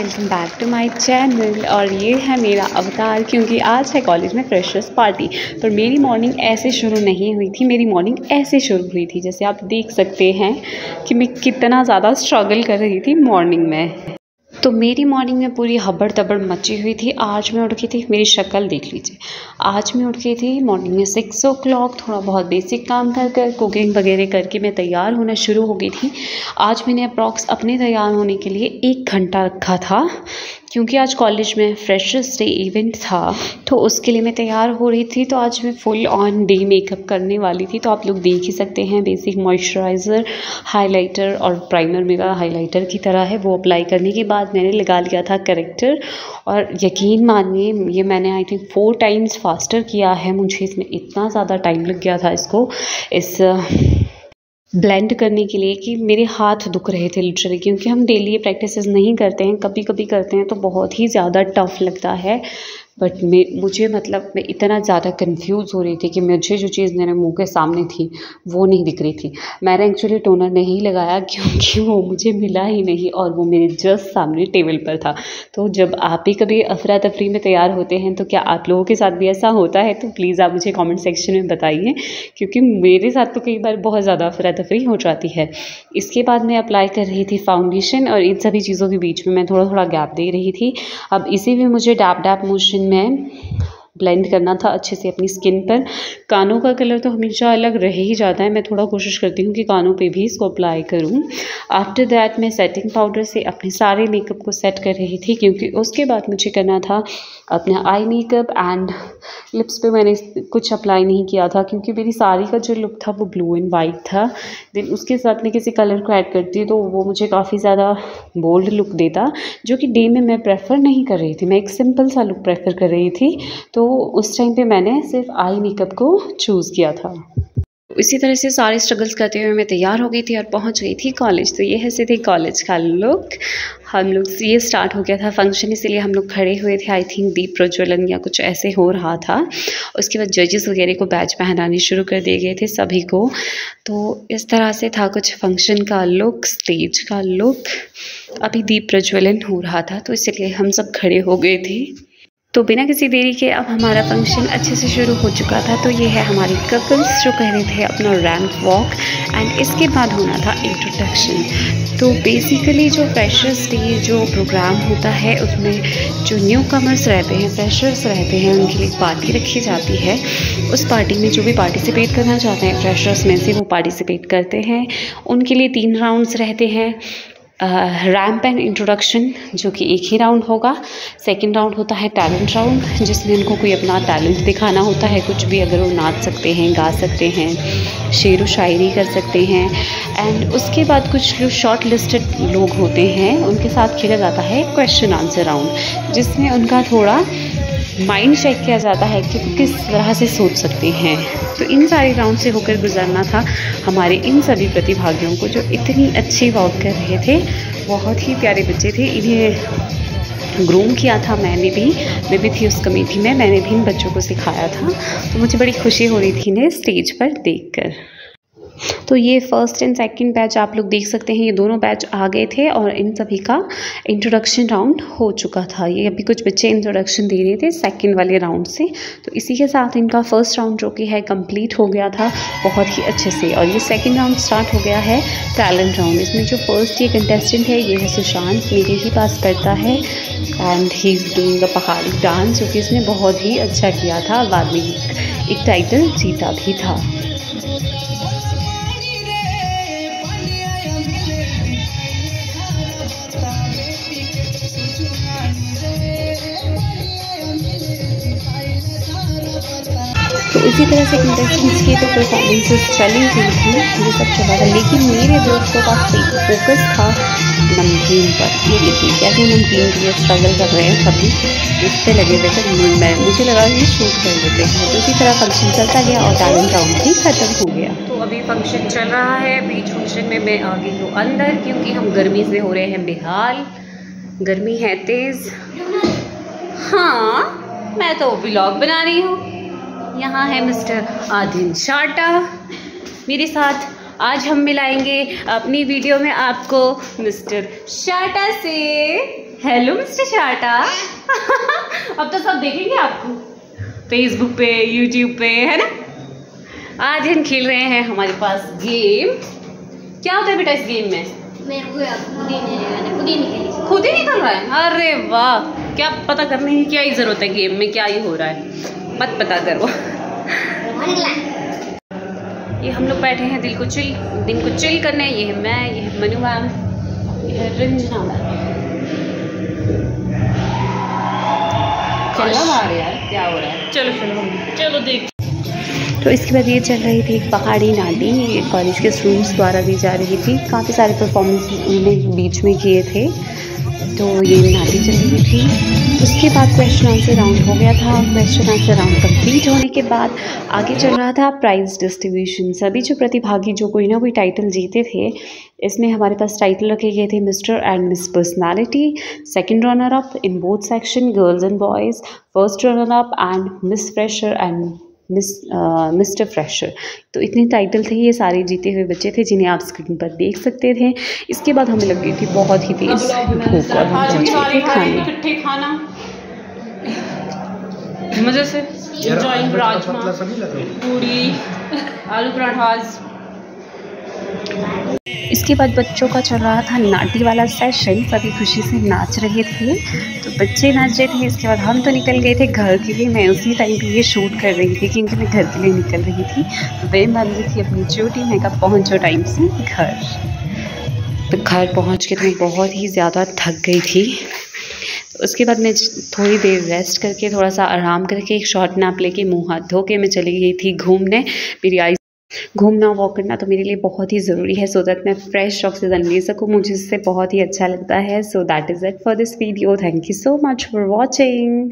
Welcome back to my channel. और ये है मेरा अवतार, क्योंकि आज है कॉलेज में फ्रेशर्स पार्टी। पर मेरी मॉर्निंग ऐसे शुरू नहीं हुई थी, मेरी मॉर्निंग ऐसे शुरू हुई थी। जैसे आप देख सकते हैं कि मैं कितना ज़्यादा स्ट्रगल कर रही थी मॉर्निंग में। तो मेरी मॉर्निंग में पूरी हबड़ तबड़ मची हुई थी। आज मैं उठ गई थी, मेरी शक्ल देख लीजिए। आज मैं उठ गई थी मॉर्निंग में 6 o'clock। थोड़ा बहुत बेसिक काम कर कुकिंग वगैरह करके मैं तैयार होना शुरू हो गई थी। आज मैंने अप्रॉक्स अपने तैयार होने के लिए 1 घंटा रखा था, क्योंकि आज कॉलेज में फ्रेशर्स डे इवेंट था, तो उसके लिए मैं तैयार हो रही थी। तो आज मैं फुल ऑन डे मेकअप करने वाली थी। तो आप लोग देख ही सकते हैं, बेसिक मॉइस्चराइज़र, हाइलाइटर और प्राइमर मेरा हाइलाइटर की तरह है। वो अप्लाई करने के बाद मैंने लगा लिया था करेक्टर। और यकीन मानिए, ये मैंने आई थिंक 4 times फास्टर किया है। मुझे इसमें इतना ज़्यादा टाइम लग गया था इसको ब्लेंड करने के लिए कि मेरे हाथ दुख रहे थे लिटरली, क्योंकि हम डेली ये प्रैक्टिसेस नहीं करते हैं, कभी कभी करते हैं तो बहुत ही ज़्यादा टफ लगता है। बट मुझे मैं इतना ज़्यादा कंफ्यूज हो रही थी कि मुझे जो चीज़ मेरे मुंह के सामने थी वो नहीं दिख रही थी। मैंने एक्चुअली टोनर नहीं लगाया, क्योंकि वो मुझे मिला ही नहीं और वो मेरे जस्ट सामने टेबल पर था। तो जब आप भी कभी अफरा तफरी में तैयार होते हैं तो क्या आप लोगों के साथ भी ऐसा होता है? तो प्लीज़ आप मुझे कॉमेंट सेक्शन में बताइए, क्योंकि मेरे साथ तो कई बार बहुत ज़्यादा अफरा तफरी हो जाती है। इसके बाद मैं अप्लाई कर रही थी फाउंडेशन, और इन सभी चीज़ों के बीच में मैं थोड़ा थोड़ा गैप दे रही थी। अब इसी में मुझे डैप डैप मोशन में ब्लेंड करना था अच्छे से अपनी स्किन पर। कानों का कलर तो हमेशा अलग रह ही जाता है, मैं थोड़ा कोशिश करती हूँ कि कानों पे भी इसको अप्लाई करूँ। आफ्टर दैट मैं सेटिंग पाउडर से अपने सारे मेकअप को सेट कर रही थी, क्योंकि उसके बाद मुझे करना था अपना आई मेकअप। एंड लिप्स पे मैंने कुछ अप्लाई नहीं किया था, क्योंकि मेरी साड़ी का जो लुक था वो ब्लू एंड वाइट था। देन उसके साथ मैं किसी कलर को ऐड करती तो वो मुझे काफ़ी ज़्यादा बोल्ड लुक देता, जो कि डे में मैं प्रेफर नहीं कर रही थी। मैं एक सिंपल सा लुक प्रेफर कर रही थी। तो उस टाइम पे मैंने सिर्फ आई मेकअप को चूज़ किया था। इसी तरह से सारे स्ट्रगल्स करते हुए मैं तैयार हो गई थी और पहुंच गई थी कॉलेज। तो ये है सीधे कॉलेज का लुक। हम लोग ये स्टार्ट हो गया था फंक्शन, इसीलिए हम लोग खड़े हुए थे। आई थिंक दीप प्रज्वलन या कुछ ऐसे हो रहा था। उसके बाद जजेस वगैरह को बैच पहनाने शुरू कर दिए गए थे सभी को। तो इस तरह से था कुछ फंक्शन का लुक, स्टेज का लुक। अभी दीप प्रज्वलन हो रहा था, तो इसलिए हम सब खड़े हो गए थे। तो बिना किसी देरी के अब हमारा फंक्शन अच्छे से शुरू हो चुका था। तो ये है हमारी कपल्स जो कह रहे थे अपना रैंप वॉक, एंड इसके बाद होना था इंट्रोडक्शन। तो बेसिकली जो फ्रेशर्स डे जो प्रोग्राम होता है, उसमें जो न्यू कमर्स रहते हैं, फ्रेशर्स रहते हैं, उनके लिए पार्टी रखी जाती है। उस पार्टी में जो भी पार्टिसिपेट करना चाहते हैं फ्रेशर्स में से, वो पार्टिसिपेट करते हैं। उनके लिए 3 राउंड्स रहते हैं। रैम्प एंड इंट्रोडक्शन, जो कि एक ही राउंड होगा। सेकंड राउंड होता है टैलेंट राउंड, जिसमें उनको कोई अपना टैलेंट दिखाना होता है, कुछ भी। अगर वो नाच सकते हैं, गा सकते हैं, शेर व शायरी कर सकते हैं। एंड उसके बाद कुछ जो शॉर्ट लिस्टेड लोग होते हैं, उनके साथ खेला जाता है क्वेश्चन आंसर राउंड, जिसमें उनका थोड़ा माइंड चेक किया जाता है कि किस तरह से सोच सकते हैं। तो इन सारे राउंड से होकर गुजरना था हमारे इन सभी प्रतिभागियों को, जो इतनी अच्छी वॉक कर रहे थे। बहुत ही प्यारे बच्चे थे। इन्हें ग्रूम किया था मैं भी थी उस कमेटी में। मैंने भी इन बच्चों को सिखाया था। तो मुझे बड़ी खुशी हो रही थी इन्हें स्टेज पर देखकर। तो ये फर्स्ट एंड सेकंड बैच आप लोग देख सकते हैं, ये दोनों बैच आ गए थे और इन सभी का इंट्रोडक्शन राउंड हो चुका था। ये अभी कुछ बच्चे इंट्रोडक्शन दे रहे थे सेकंड वाले राउंड से। तो इसी के साथ इनका फर्स्ट राउंड जो कि है कंप्लीट हो गया था बहुत ही अच्छे से। और ये सेकंड राउंड स्टार्ट हो गया है टैलेंट राउंड। इसमें जो फर्स्ट ये कंटेस्टेंट है, ये है सुशांत, मेरे ही पास पढ़ता है। And he is doing a पहाड़ी डांस, जो कि इसने बहुत ही अच्छा किया था। बाद में एक टाइटल जीता भी था। तो इसी तरह से कंटेस्टेंट्स की तो परफॉर्मेंसेस चली हुई थी, ये सब चला था। लेकिन मेरे दोस्तों का फोकस था नमकीन पर। ये देखिए कैसे नमकीन के लिए स्ट्रगल कर रहे हैं सभी, इस पर लगे हुए थे। मुझे लगा कि शूट कर लेते हैं। तो इसी तरह फंक्शन चलता गया और टैलेंट राउंड भी खत्म हो गया। तो अभी फंक्शन चल रहा है। बीच फंक्शन में मैं आ गई हूँ अंदर, क्योंकि हम गर्मी से हो रहे हैं बेहाल। गर्मी है तेज़। हाँ, मैं तो व्लॉग बना रही हूँ। यहाँ है मिस्टर आदिन शाटा मेरे साथ। आज हम मिलाएंगे अपनी वीडियो में आपको मिस्टर शाटा से। Hello mister Shata. अब तो सब देखेंगे आपको फेसबुक पे, यूट्यूब पे, है ना। आज हम खेल रहे हैं, हमारे पास गेम। क्या होता है बेटा इस गेम में? खुद ही निकल रहा है। अरे वाह, क्या पता करने की क्या ही जरूरत है गेम में क्या ही हो रहा है, मत पता करो। ये हम लोग बैठे हैं दिन को चिल करने। ये है मैं, ये है मनु मैम, ये है रंजना मैम। चलो यार क्या हो रहा है, चलो देख। तो इसके बाद ये चल रही थी पहाड़ी नाली, कॉलेज के स्टूडेंट्स द्वारा दी जा रही थी। काफ़ी सारे परफॉर्मेंस उन्होंने बीच में किए थे, तो ये नाली चल रही थी। उसके बाद क्वेश्चन आंसर राउंड हो गया था। क्वेश्चन आंसर राउंड कंप्लीट होने के बाद आगे चल रहा था प्राइज़ डिस्ट्रीब्यूशन। सभी जो प्रतिभागी जो कोई ना कोई टाइटल जीते थे, इसमें हमारे पास टाइटल रखे गए थे mister and miss personality, second runner up in both section girls and boys, first runner up and miss fresher and mister fresher. तो इतने टाइटल थे, ये सारे जीते हुए बच्चे थे जिन्हें आप स्क्रीन पर देख सकते थे। इसके बाद हमें लग गई थी बहुत ही तेज भूख और हम पहुंच गए थे खाना मजे से एंजॉयिंग राजमा, पूरी, आलू पराठास। इसके बाद बच्चों का चल रहा था नाटी वाला सेशन। सभी खुशी से नाच रहे थे, तो बच्चे नाच रहे थे। इसके बाद हम तो निकल गए थे घर के लिए। मैं उसी टाइम पे ये शूट कर रही थी क्योंकि मैं घर के लिए निकल रही थी। वे मान रही थी अपनी ड्यूटी, मैं कब पहुँचो टाइम से घर। तो घर पहुँच के तो मैं बहुत ही ज़्यादा थक गई थी। तो उसके बाद मैं थोड़ी देर रेस्ट करके, थोड़ा सा आराम करके, एक शॉर्ट नैप लेके, मुँह हाथ धो के मैं चली गई थी घूमने। मेरी आई घूमना, वॉक करना तो मेरे लिए बहुत ही ज़रूरी है, सो दैट मैं फ्रेश ऑक्सीजन ले सकूँ। मुझे इससे बहुत ही अच्छा लगता है। So that is it for this video. Thank you so much for watching.